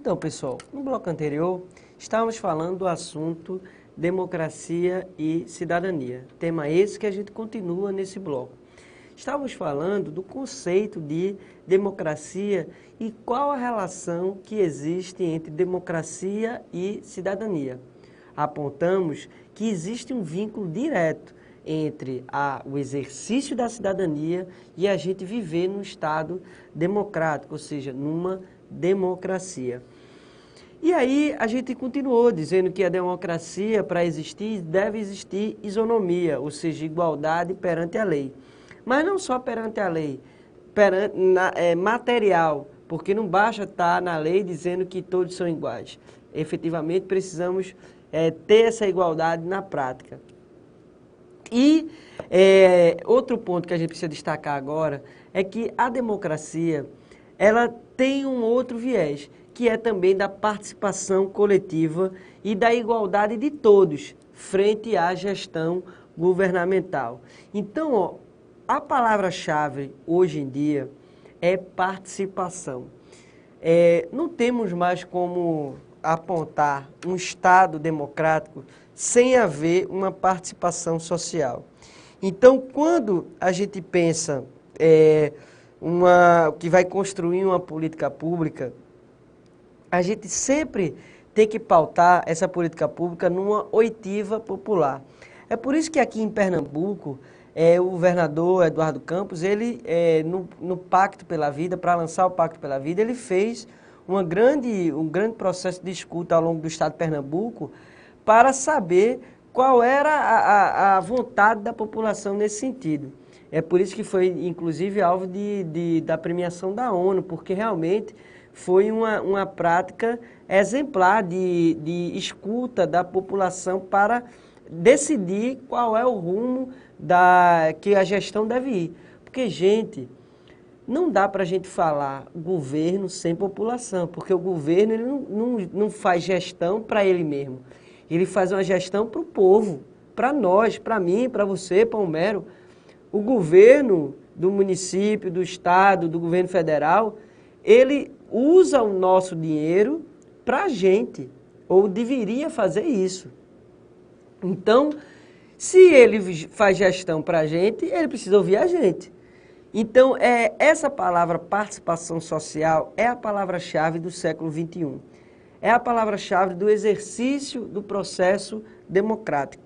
Então, pessoal, no bloco anterior, estávamos falando do assunto democracia e cidadania. Tema esse que a gente continua nesse bloco. Estávamos falando do conceito de democracia e qual a relação que existe entre democracia e cidadania. Apontamos que existe um vínculo direto entre o exercício da cidadania e a gente viver num Estado democrático, ou seja, numa democracia. E aí a gente continuou dizendo que a democracia, para existir, deve existir isonomia, ou seja, igualdade perante a lei. Mas não só perante a lei, material, porque não basta estar na lei dizendo que todos são iguais. Efetivamente, precisamos ter essa igualdade na prática. E outro ponto que a gente precisa destacar agora é que a democracia, ela tem um outro viés, que é também da participação coletiva e da igualdade de todos frente à gestão governamental. Então, ó, a palavra-chave hoje em dia é participação. Não temos mais como apontar um Estado democrático sem haver uma participação social. Então, quando a gente pensa que vai construir uma política pública, a gente sempre tem que pautar essa política pública numa oitiva popular. É por isso que aqui em Pernambuco, o governador Eduardo Campos, ele, no Pacto pela Vida, para lançar o Pacto pela Vida, ele fez um grande processo de escuta ao longo do estado de Pernambuco para saber qual era a vontade da população nesse sentido. É por isso que foi, inclusive, alvo da premiação da ONU, porque realmente foi uma prática exemplar de escuta da população para decidir qual é o rumo que a gestão deve ir. Porque, gente, não dá para a gente falar governo sem população, porque o governo ele não faz gestão para ele mesmo. Ele faz uma gestão para o povo, para nós, para mim, para você, para o Homero. O governo do município, do estado, do governo federal, ele usa o nosso dinheiro para a gente, ou deveria fazer isso. Então, se ele faz gestão para a gente, ele precisa ouvir a gente. Então, essa palavra participação social é a palavra-chave do século XXI. É a palavra-chave do exercício do processo democrático.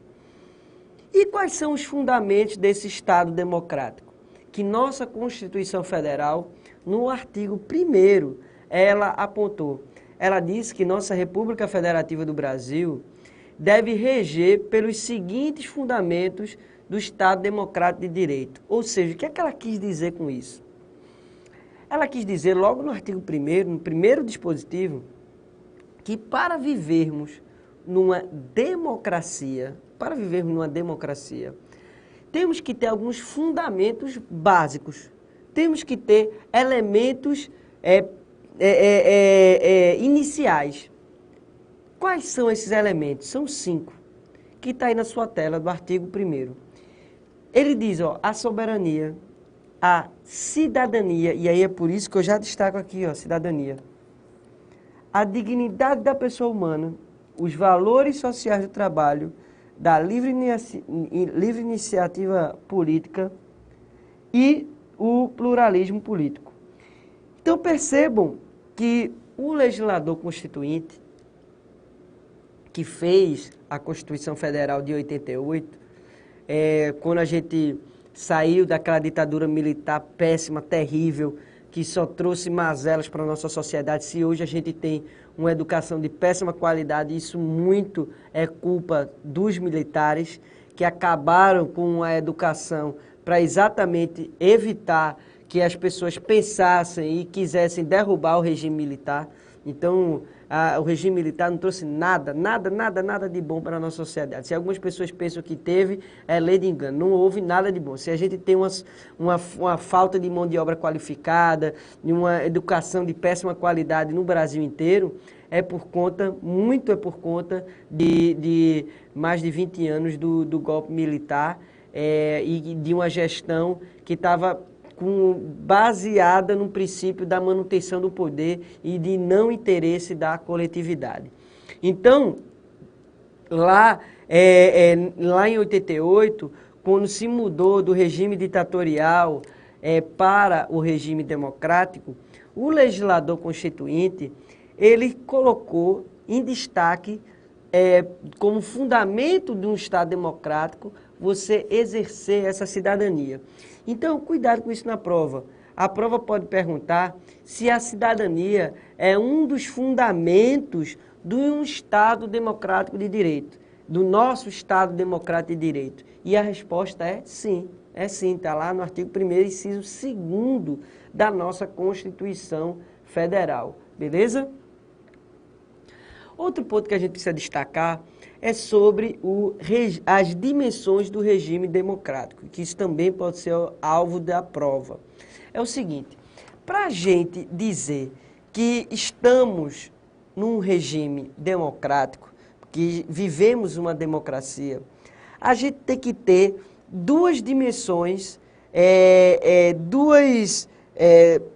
E quais são os fundamentos desse Estado democrático? Que nossa Constituição Federal, no artigo 1º, ela apontou. Ela diz que nossa República Federativa do Brasil deve reger pelos seguintes fundamentos do Estado Democrático de Direito. Ou seja, o que é que ela quis dizer com isso? Ela quis dizer, logo no artigo 1º, no primeiro dispositivo, que para vivermos numa democracia, temos que ter alguns fundamentos básicos. Temos que ter elementos iniciais. Quais são esses elementos? São 5, que está aí na sua tela do artigo 1º. Ele diz, ó, a soberania, a cidadania, e aí é por isso que eu já destaco aqui, ó, cidadania. A dignidade da pessoa humana, os valores sociais do trabalho, da livre iniciativa política e o pluralismo político. Então percebam que o legislador constituinte, que fez a Constituição Federal de 88, quando a gente saiu daquela ditadura militar péssima, terrível, que só trouxe mazelas para a nossa sociedade. Se hoje a gente tem uma educação de péssima qualidade, isso muito é culpa dos militares, que acabaram com a educação para exatamente evitar que as pessoas pensassem e quisessem derrubar o regime militar. Então, o regime militar não trouxe nada de bom para a nossa sociedade. Se algumas pessoas pensam que teve, é lei de engano. Não houve nada de bom. Se a gente tem uma falta de mão de obra qualificada, uma educação de péssima qualidade no Brasil inteiro, muito é por conta de mais de 20 anos do golpe militar e de uma gestão que estava baseada no princípio da manutenção do poder e de não interesse da coletividade. Então, lá em 88, quando se mudou do regime ditatorial para o regime democrático, o legislador constituinte, ele colocou em destaque, como fundamento de um Estado democrático, você exercer essa cidadania. Então, cuidado com isso na prova. A prova pode perguntar se a cidadania é um dos fundamentos de um Estado democrático de direito, do nosso Estado democrático de direito. E a resposta é sim, está lá no artigo 1º, inciso 2º da nossa Constituição Federal, beleza? Outro ponto que a gente precisa destacar é sobre as dimensões do regime democrático, que isso também pode ser alvo da prova. É o seguinte, para a gente dizer que estamos num regime democrático, que vivemos uma democracia, a gente tem que ter duas dimensões,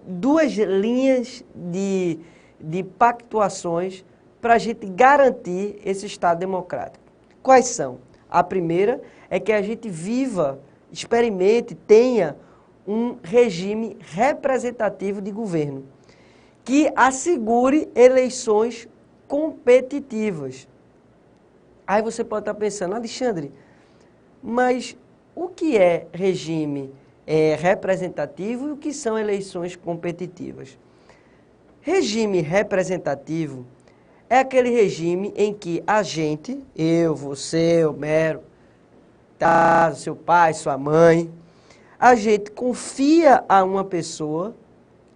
duas linhas de pactuações para a gente garantir esse Estado democrático. Quais são? A primeira é que a gente viva, experimente, tenha um regime representativo de governo, que assegure eleições competitivas. Aí você pode estar pensando, Alexandre, mas o que é regime representativo e o que são eleições competitivas? Regime representativo é aquele regime em que a gente, eu, você, Homero, tá, seu pai, sua mãe, a gente confia a uma pessoa,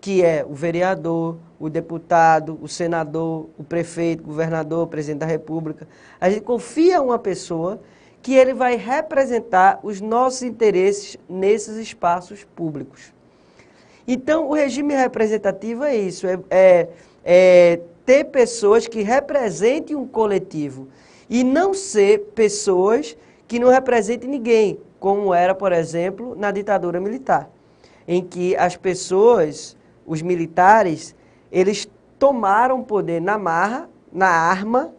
que é o vereador, o deputado, o senador, o prefeito, o governador, o presidente da república. A gente confia a uma pessoa que ele vai representar os nossos interesses nesses espaços públicos. Então, o regime representativo é isso, ter pessoas que representem um coletivo e não ser pessoas que não representem ninguém, como era, por exemplo, na ditadura militar, em que as pessoas, os militares, eles tomaram poder na marra, na arma,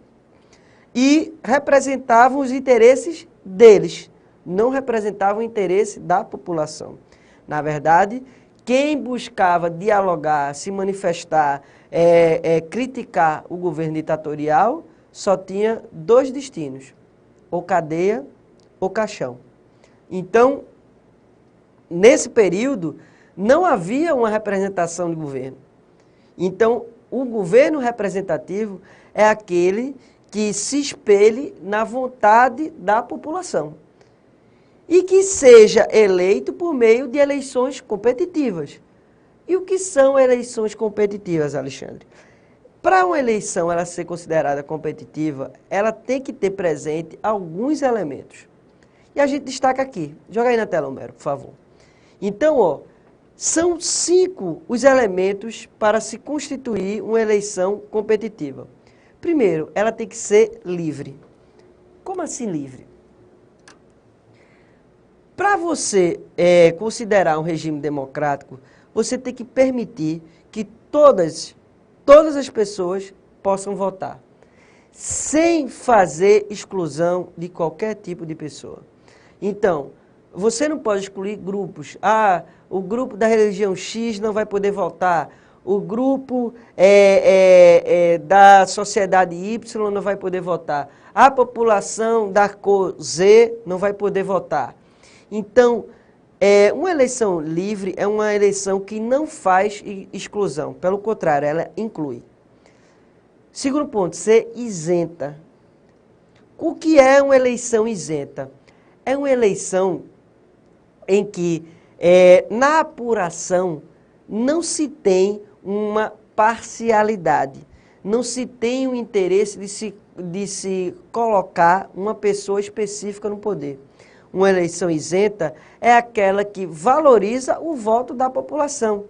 e representavam os interesses deles, não representavam o interesse da população. Na verdade, quem buscava dialogar, se manifestar, criticar o governo ditatorial, só tinha dois destinos, ou cadeia ou caixão. Então, nesse período, não havia uma representação de governo. Então, o governo representativo é aquele que se espelhe na vontade da população e que seja eleito por meio de eleições competitivas. E o que são eleições competitivas, Alexandre? Para uma eleição ela ser considerada competitiva, ela tem que ter presente alguns elementos. E a gente destaca aqui. Joga aí na tela, Homero, por favor. Então, são 5 os elementos para se constituir uma eleição competitiva. Primeiro, ela tem que ser livre. Como assim livre? Para você considerar um regime democrático, você tem que permitir que todas as pessoas possam votar, sem fazer exclusão de qualquer tipo de pessoa. Então, você não pode excluir grupos. O grupo da religião X não vai poder votar. O grupo da sociedade Y não vai poder votar. A população da cor Z não vai poder votar. Então, uma eleição livre é uma eleição que não faz exclusão. Pelo contrário, ela inclui. Segundo ponto, ser isenta. O que é uma eleição isenta? É uma eleição em que, na apuração, não se tem uma parcialidade, não se tem o interesse de se colocar uma pessoa específica no poder. Uma eleição isenta é aquela que valoriza o voto da população,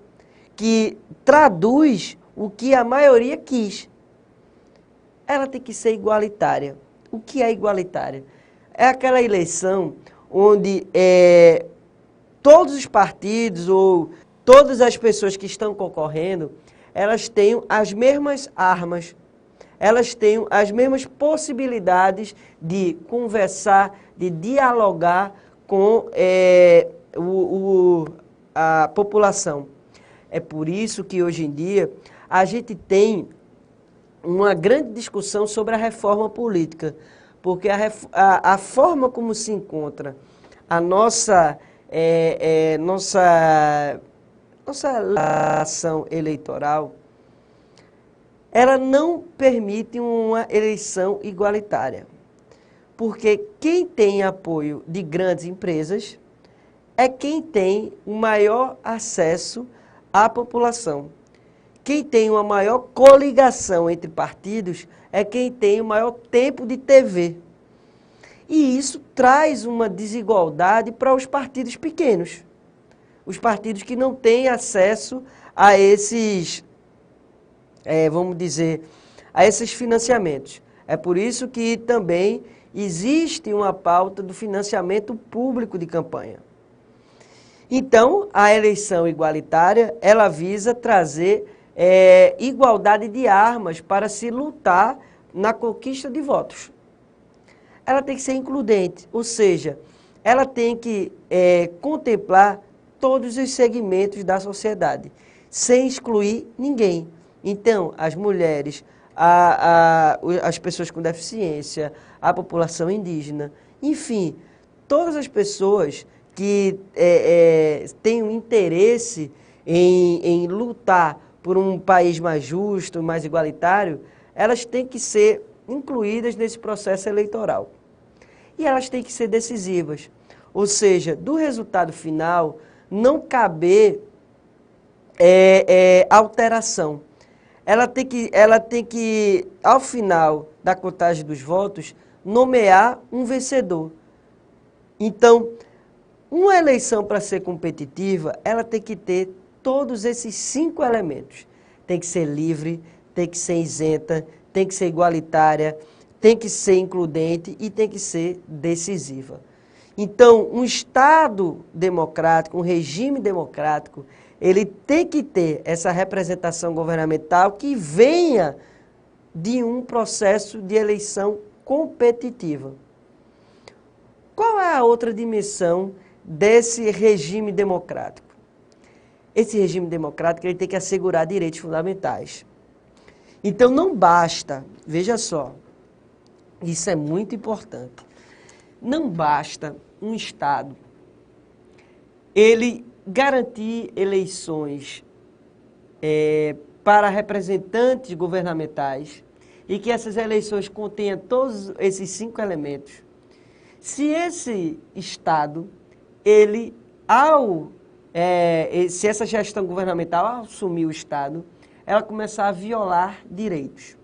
que traduz o que a maioria quis. Ela tem que ser igualitária. O que é igualitária? É aquela eleição onde todos os partidos ou todas as pessoas que estão concorrendo, elas tenham as mesmas armas, elas tenham as mesmas possibilidades de conversar, de dialogar com a população. É por isso que hoje em dia a gente tem uma grande discussão sobre a reforma política, porque a forma como se encontra a nossa ação eleitoral, ela não permite uma eleição igualitária. Porque quem tem apoio de grandes empresas é quem tem o maior acesso à população. Quem tem uma maior coligação entre partidos é quem tem o maior tempo de TV. E isso traz uma desigualdade para os partidos pequenos. Os partidos que não têm acesso a esses, vamos dizer, a esses financiamentos. É por isso que também existe uma pauta do financiamento público de campanha. Então, a eleição igualitária, ela visa trazer igualdade de armas para se lutar na conquista de votos. Ela tem que ser includente, ou seja, ela tem que contemplar todos os segmentos da sociedade, sem excluir ninguém. Então, as mulheres, as pessoas com deficiência, a população indígena, enfim, todas as pessoas que têm um interesse em lutar por um país mais justo, mais igualitário, elas têm que ser incluídas nesse processo eleitoral. E elas têm que ser decisivas. Ou seja, do resultado final, não caber alteração. Ela tem que, ao final da contagem dos votos, nomear um vencedor. Então, uma eleição para ser competitiva, ela tem que ter todos esses 5 elementos. Tem que ser livre, tem que ser isenta, tem que ser igualitária, tem que ser includente e tem que ser decisiva. Então, um Estado democrático, um regime democrático, ele tem que ter essa representação governamental que venha de um processo de eleição competitiva. Qual é a outra dimensão desse regime democrático? Esse regime democrático ele tem que assegurar direitos fundamentais. Então não basta, veja só, isso é muito importante, não basta um Estado ele garantir eleições para representantes governamentais e que essas eleições contenham todos esses 5 elementos. Se esse Estado, se essa gestão governamental, ao assumir o Estado, ela começar a violar direitos.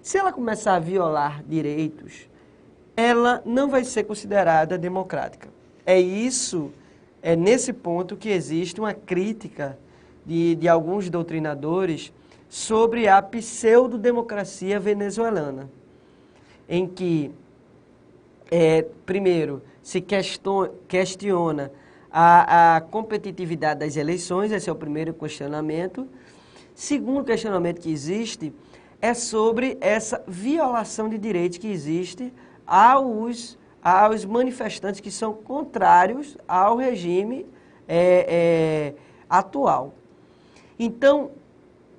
Se ela começar a violar direitos, ela não vai ser considerada democrática. É nesse ponto que existe uma crítica de alguns doutrinadores sobre a pseudo-democracia venezuelana, em que, primeiro, se questiona a competitividade das eleições, esse é o primeiro questionamento. Segundo questionamento que existe é sobre essa violação de direitos que existe aos manifestantes que são contrários ao regime atual. Então,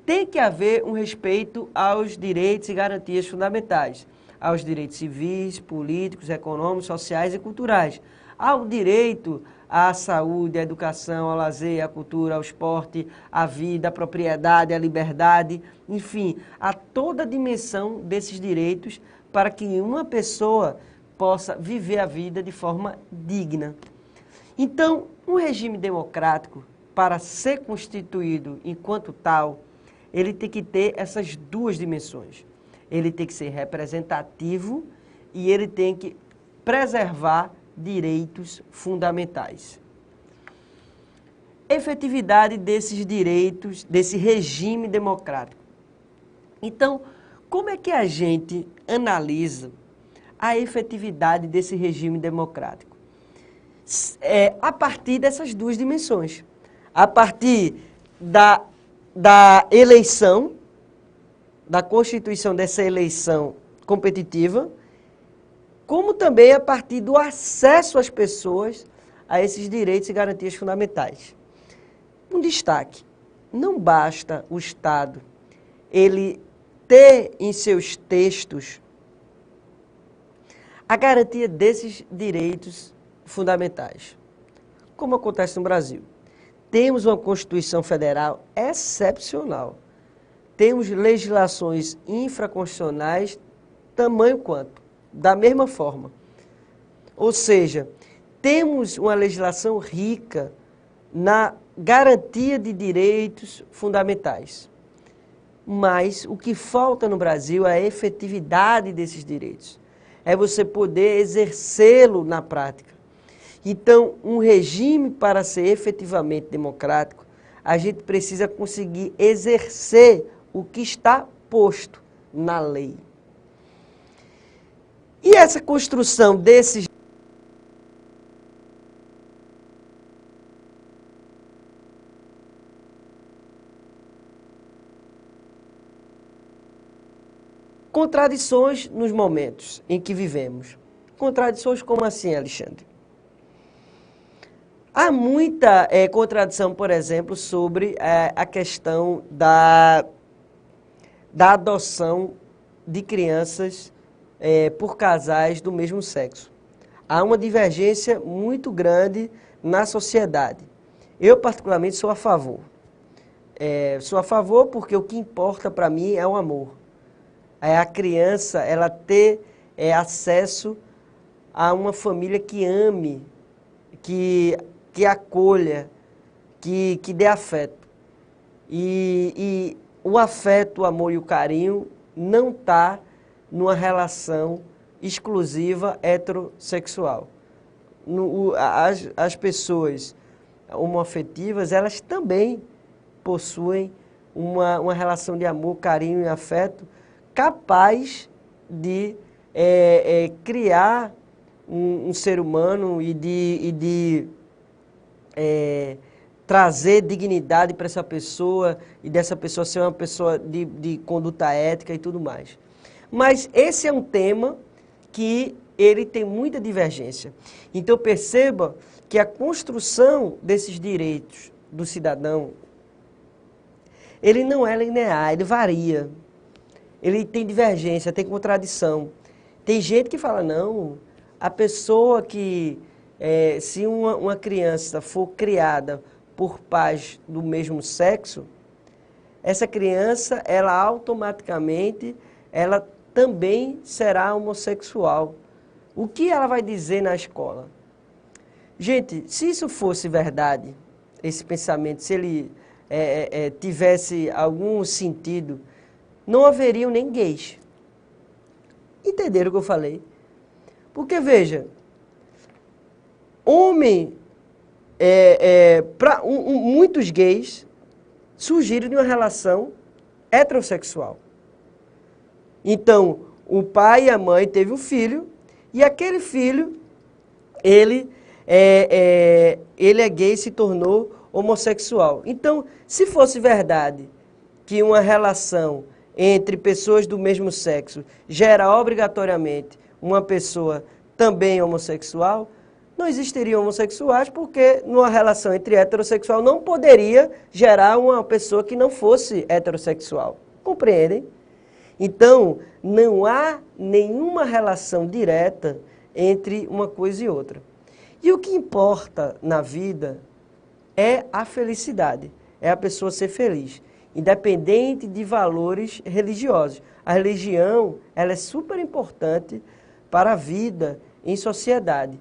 tem que haver um respeito aos direitos e garantias fundamentais, aos direitos civis, políticos, econômicos, sociais e culturais, ao direito à saúde, à educação, ao lazer, à cultura, ao esporte, à vida, à propriedade, à liberdade, enfim, a toda a dimensão desses direitos para que uma pessoa possa viver a vida de forma digna. Então, um regime democrático, para ser constituído enquanto tal, ele tem que ter essas 2 dimensões. Ele tem que ser representativo e ele tem que preservar direitos fundamentais. Efetividade desses direitos, desse regime democrático. Então, como é que a gente analisa a efetividade desse regime democrático? a partir dessas duas dimensões. A partir da eleição, da constituição dessa eleição competitiva, como também a partir do acesso às pessoas a esses direitos e garantias fundamentais. Um destaque: não basta o Estado ele ter em seus textos a garantia desses direitos fundamentais, como acontece no Brasil. Temos uma Constituição Federal excepcional. Temos legislações infraconstitucionais tamanho quanto, da mesma forma. Ou seja, temos uma legislação rica na garantia de direitos fundamentais. Mas o que falta no Brasil é a efetividade desses direitos. É você poder exercê-lo na prática. Então, um regime para ser efetivamente democrático, a gente precisa conseguir exercer o que está posto na lei. E essa construção desses contradições nos momentos em que vivemos. Contradições como assim, Alexandre? Há muita contradição, por exemplo, sobre a questão da adoção de crianças por casais do mesmo sexo. Há uma divergência muito grande na sociedade. Eu, particularmente, sou a favor. Sou a favor porque o que importa para mim é o amor. É a criança ela ter acesso a uma família que ame, que acolha, que dê afeto. E o afeto, o amor e o carinho não está numa relação exclusiva heterossexual. As pessoas homoafetivas, elas também possuem uma relação de amor, carinho e afeto capaz de criar um ser humano e de trazer dignidade para essa pessoa e dessa pessoa ser uma pessoa de conduta ética e tudo mais. Mas esse é um tema que ele tem muita divergência. Então perceba que a construção desses direitos do cidadão, ele não é linear, ele varia. Ele tem divergência, tem contradição. Tem gente que fala, não, a pessoa que, se uma criança for criada por pais do mesmo sexo, essa criança, ela automaticamente, ela também será homossexual. O que ela vai dizer na escola? Gente, se isso fosse verdade, esse pensamento, se ele tivesse algum sentido, não haveriam nem gays. Entenderam o que eu falei? Porque, veja, muitos gays surgiram de uma relação heterossexual. Então, o pai e a mãe teve um filho, e aquele filho, ele é gay e se tornou homossexual. Então, se fosse verdade que uma relação entre pessoas do mesmo sexo gera obrigatoriamente uma pessoa também homossexual, não existiriam homossexuais porque numa relação entre heterossexual não poderia gerar uma pessoa que não fosse heterossexual. Compreendem? Então, não há nenhuma relação direta entre uma coisa e outra. E o que importa na vida é a felicidade, é a pessoa ser feliz, independente de valores religiosos. A religião, ela é super importante para a vida em sociedade,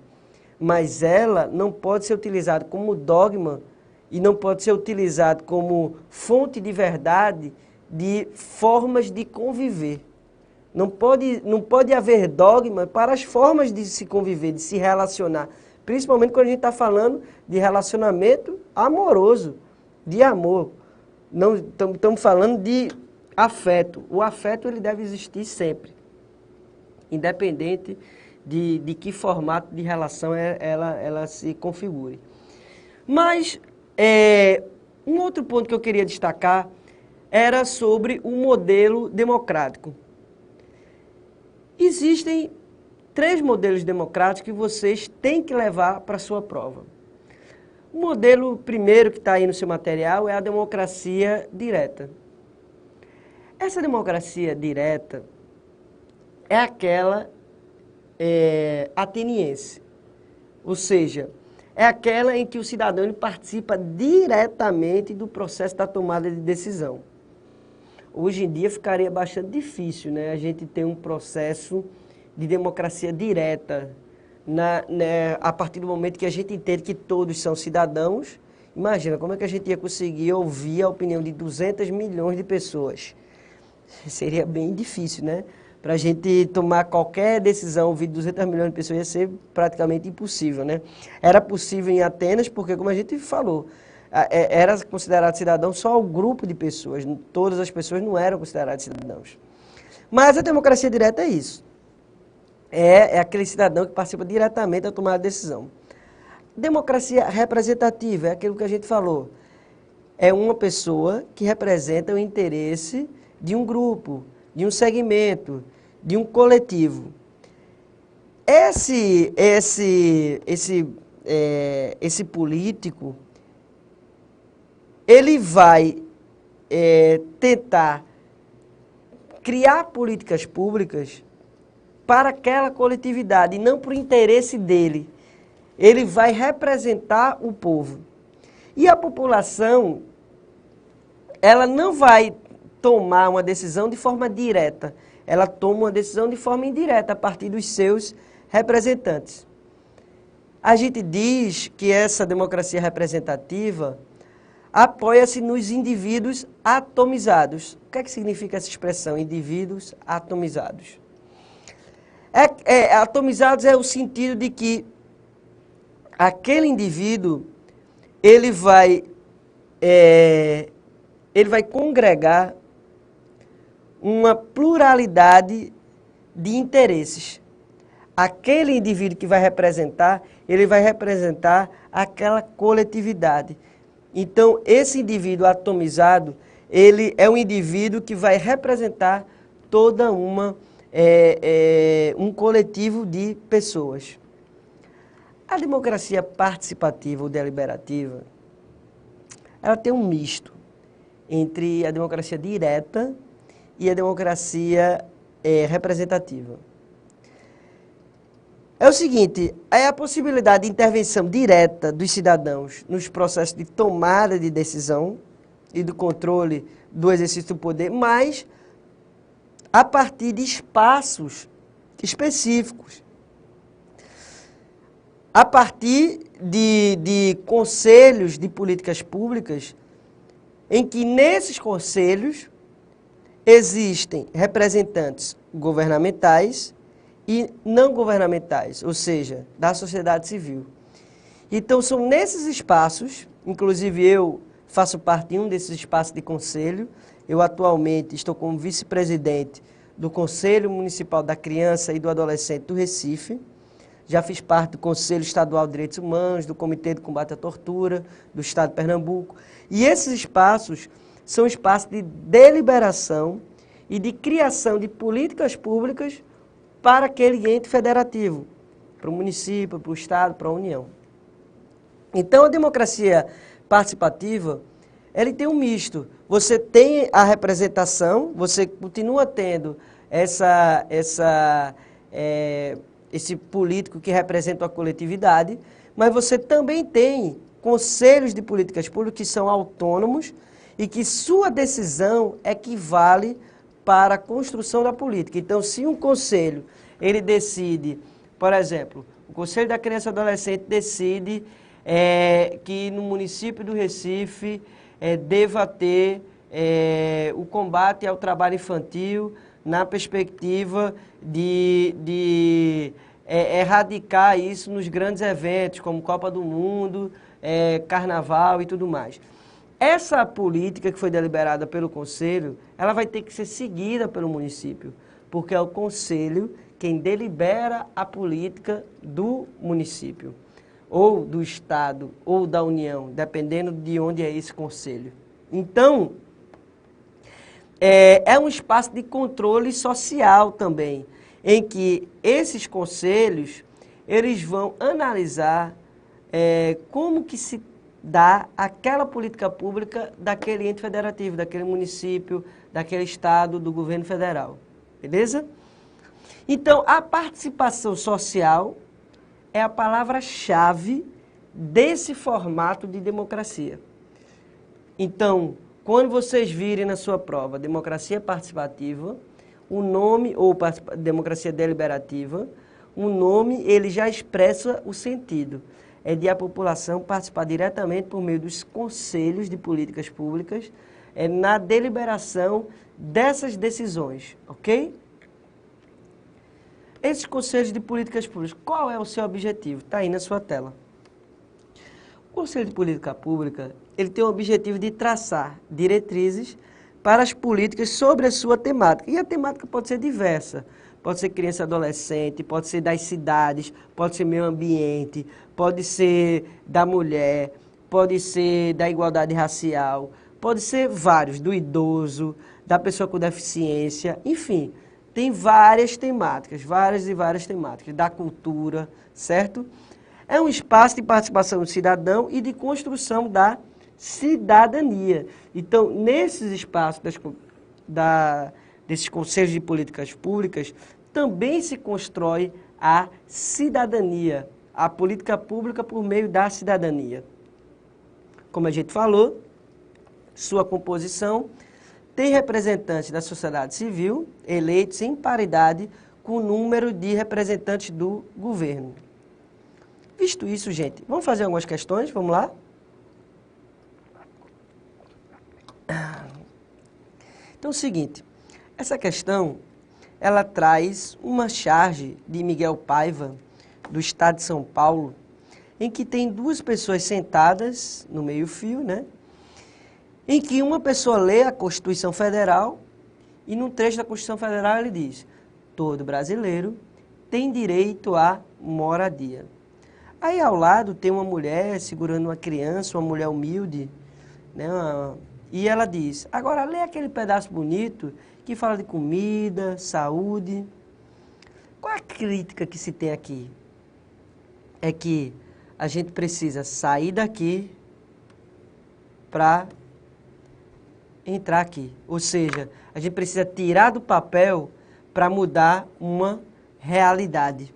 mas ela não pode ser utilizada como dogma e não pode ser utilizada como fonte de verdade de formas de conviver. Não pode haver dogma para as formas de se conviver, de se relacionar, principalmente quando a gente está falando de relacionamento amoroso, de amor. Não estamos falando de afeto. O afeto ele deve existir sempre, independente de que formato de relação ela se configure. Mas um outro ponto que eu queria destacar era sobre o modelo democrático. Existem 3 modelos democráticos que vocês têm que levar para a sua prova. O modelo primeiro que está aí no seu material é a democracia direta. Essa democracia direta é aquela ateniense, ou seja, é aquela em que o cidadão ele participa diretamente do processo da tomada de decisão. Hoje em dia ficaria bastante difícil, né, a gente ter um processo de democracia direta, a partir do momento que a gente entende que todos são cidadãos. Imagina, como é que a gente ia conseguir ouvir a opinião de 200 milhões de pessoas? Seria bem difícil, né? Para a gente tomar qualquer decisão, ouvir 200 milhões de pessoas, ia ser praticamente impossível, né? Era possível em Atenas, porque, como a gente falou, era considerado cidadão só o grupo de pessoas, todas as pessoas não eram consideradas cidadãos. Mas a democracia direta é isso. É aquele cidadão que participa diretamente da tomada de decisão. Democracia representativa é aquilo que a gente falou. É uma pessoa que representa o interesse de um grupo, de um segmento, de um coletivo. Esse político, ele vai tentar criar políticas públicas para aquela coletividade e não por interesse dele. Ele vai representar o povo. E a população, ela não vai tomar uma decisão de forma direta. Ela toma uma decisão de forma indireta a partir dos seus representantes. A gente diz que essa democracia representativa apoia-se nos indivíduos atomizados. O que é que significa essa expressão, indivíduos atomizados? Atomizados é o sentido de que aquele indivíduo, ele vai congregar uma pluralidade de interesses. Aquele indivíduo que vai representar, ele vai representar aquela coletividade. Então, esse indivíduo atomizado, ele é um indivíduo que vai representar toda um coletivo de pessoas. A democracia participativa ou deliberativa, ela tem um misto entre a democracia direta e a democracia representativa. É o seguinte, é a possibilidade de intervenção direta dos cidadãos nos processos de tomada de decisão e do controle do exercício do poder, mas a partir de espaços específicos. A partir de conselhos de políticas públicas, em que nesses conselhos existem representantes governamentais e não governamentais, ou seja, da sociedade civil. Então, são nesses espaços, inclusive eu faço parte de um desses espaços de conselho, eu atualmente estou como vice-presidente do Conselho Municipal da Criança e do Adolescente do Recife, já fiz parte do Conselho Estadual de Direitos Humanos, do Comitê de Combate à Tortura, do Estado de Pernambuco, e esses espaços são espaços de deliberação e de criação de políticas públicas para aquele ente federativo, para o município, para o Estado, para a União. Então, a democracia participativa, ele tem um misto. Você tem a representação, você continua tendo esse político que representa a coletividade, mas você também tem conselhos de políticas públicas que são autônomos e que sua decisão equivale para a construção da política. Então, se um conselho, ele decide, por exemplo, o Conselho da Criança e Adolescente decide que no município do Recife deva ter o combate ao trabalho infantil na perspectiva de erradicar isso nos grandes eventos, como Copa do Mundo, Carnaval e tudo mais. Essa política que foi deliberada pelo Conselho, ela vai ter que ser seguida pelo município, porque é o Conselho quem delibera a política do município, ou do Estado, ou da União, dependendo de onde é esse conselho. Então, é um espaço de controle social também, em que esses conselhos, eles vão analisar como que se dá aquela política pública daquele ente federativo, daquele município, daquele estado, do governo federal. Beleza? Então, a participação social é a palavra-chave desse formato de democracia. Então, quando vocês virem na sua prova democracia participativa, o nome, ou democracia deliberativa, o nome ele já expressa o sentido. É de a população participar diretamente por meio dos conselhos de políticas públicas, na deliberação dessas decisões, ok? Esses conselhos de políticas públicas, qual é o seu objetivo? Está aí na sua tela. O Conselho de Política Pública, ele tem o objetivo de traçar diretrizes para as políticas sobre a sua temática. E a temática pode ser diversa. Pode ser criança e adolescente, pode ser das cidades, pode ser meio ambiente, pode ser da mulher, pode ser da igualdade racial, pode ser vários, do idoso, da pessoa com deficiência, enfim. Tem várias temáticas, várias temáticas, da cultura, certo? É um espaço de participação do cidadão e de construção da cidadania. Então, nesses espaços desses conselhos de políticas públicas, também se constrói a cidadania, a política pública por meio da cidadania. Como a gente falou, sua composição tem representantes da sociedade civil, eleitos em paridade com o número de representantes do governo. Visto isso, gente, vamos fazer algumas questões, vamos lá? Então é o seguinte, essa questão, ela traz uma charge de Miguel Paiva, do estado de São Paulo, em que tem duas pessoas sentadas no meio-fio, né? Em que uma pessoa lê a Constituição Federal e num trecho da Constituição Federal ele diz: todo brasileiro tem direito à moradia. Aí ao lado tem uma mulher segurando uma criança, uma mulher humilde, né? E ela diz: agora lê aquele pedaço bonito que fala de comida, saúde. Qual a crítica que se tem aqui? É que a gente precisa sair daqui para entrar aqui. Ou seja, a gente precisa tirar do papel para mudar uma realidade.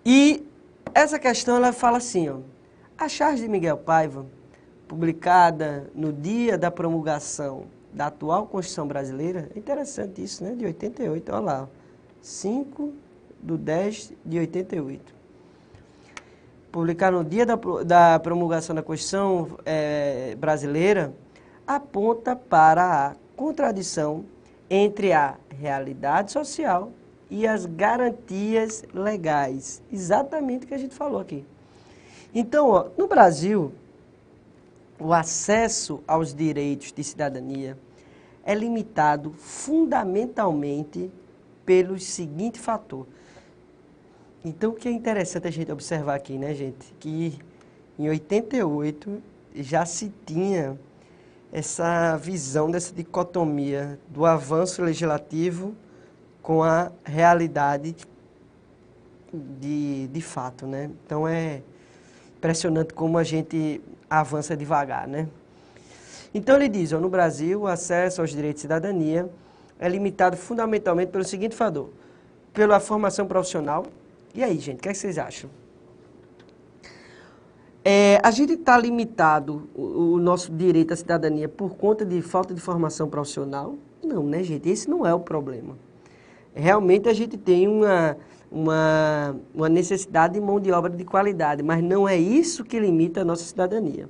E essa questão ela fala assim, ó, a charge de Miguel Paiva, publicada no dia da promulgação da atual Constituição Brasileira, é interessante isso, né? De 88, olha lá, 5/10/88. Publicada no dia da promulgação da Constituição Brasileira, aponta para a contradição entre a realidade social e as garantias legais. Exatamente o que a gente falou aqui. Então, ó, no Brasil, o acesso aos direitos de cidadania é limitado fundamentalmente pelo seguinte fator. Então, o que é interessante a gente observar aqui, né, gente? Que em 88 já se tinha essa visão dessa dicotomia do avanço legislativo com a realidade de fato, né? Então é impressionante como a gente avança devagar, né? Então ele diz, ó, no Brasil, o acesso aos direitos de cidadania é limitado fundamentalmente pelo seguinte fator, pela formação profissional. E aí, gente, o que é que vocês acham? A gente está limitado o nosso direito à cidadania por conta de falta de formação profissional? Não, né, gente? Esse não é o problema. Realmente a gente tem uma necessidade de mão de obra de qualidade, mas não é isso que limita a nossa cidadania.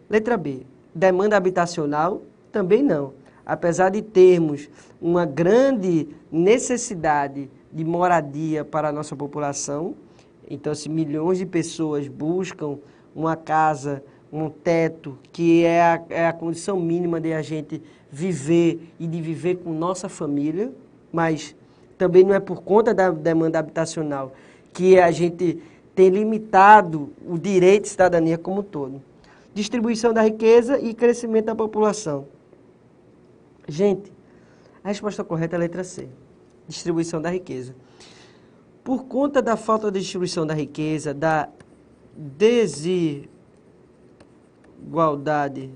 Letra B, demanda habitacional? Também não. Apesar de termos uma grande necessidade de moradia para a nossa população, então se milhões de pessoas buscam uma casa, um teto, que é a condição mínima de a gente viver e de viver com nossa família, mas também não é por conta da demanda habitacional que a gente tem limitado o direito de cidadania como um todo. Distribuição da riqueza e crescimento da população. Gente, a resposta correta é a letra C. Distribuição da riqueza. Por conta da falta de distribuição da riqueza, da desigualdade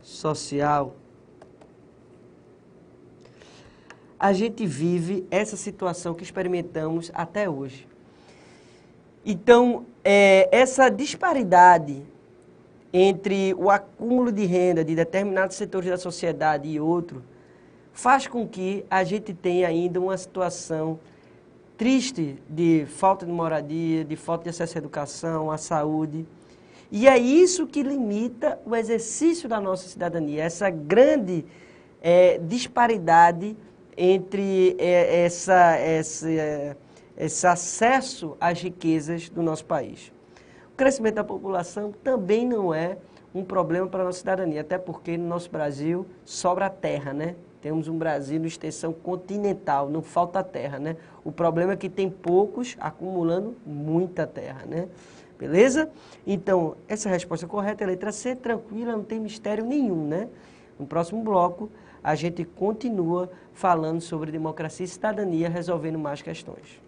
social, a gente vive essa situação que experimentamos até hoje. Então, essa disparidade entre o acúmulo de renda de determinados setores da sociedade e outro, faz com que a gente tenha ainda uma situação triste de falta de moradia, de falta de acesso à educação, à saúde. E é isso que limita o exercício da nossa cidadania, essa grande disparidade entre esse acesso às riquezas do nosso país. O crescimento da população também não é um problema para a nossa cidadania, até porque no nosso Brasil sobra terra, né? Temos um Brasil de extensão continental, não falta terra, né? O problema é que tem poucos acumulando muita terra, né? Beleza? Então, essa é a resposta correta é a letra C, tranquila, não tem mistério nenhum, né? No próximo bloco, a gente continua falando sobre democracia e cidadania, resolvendo mais questões.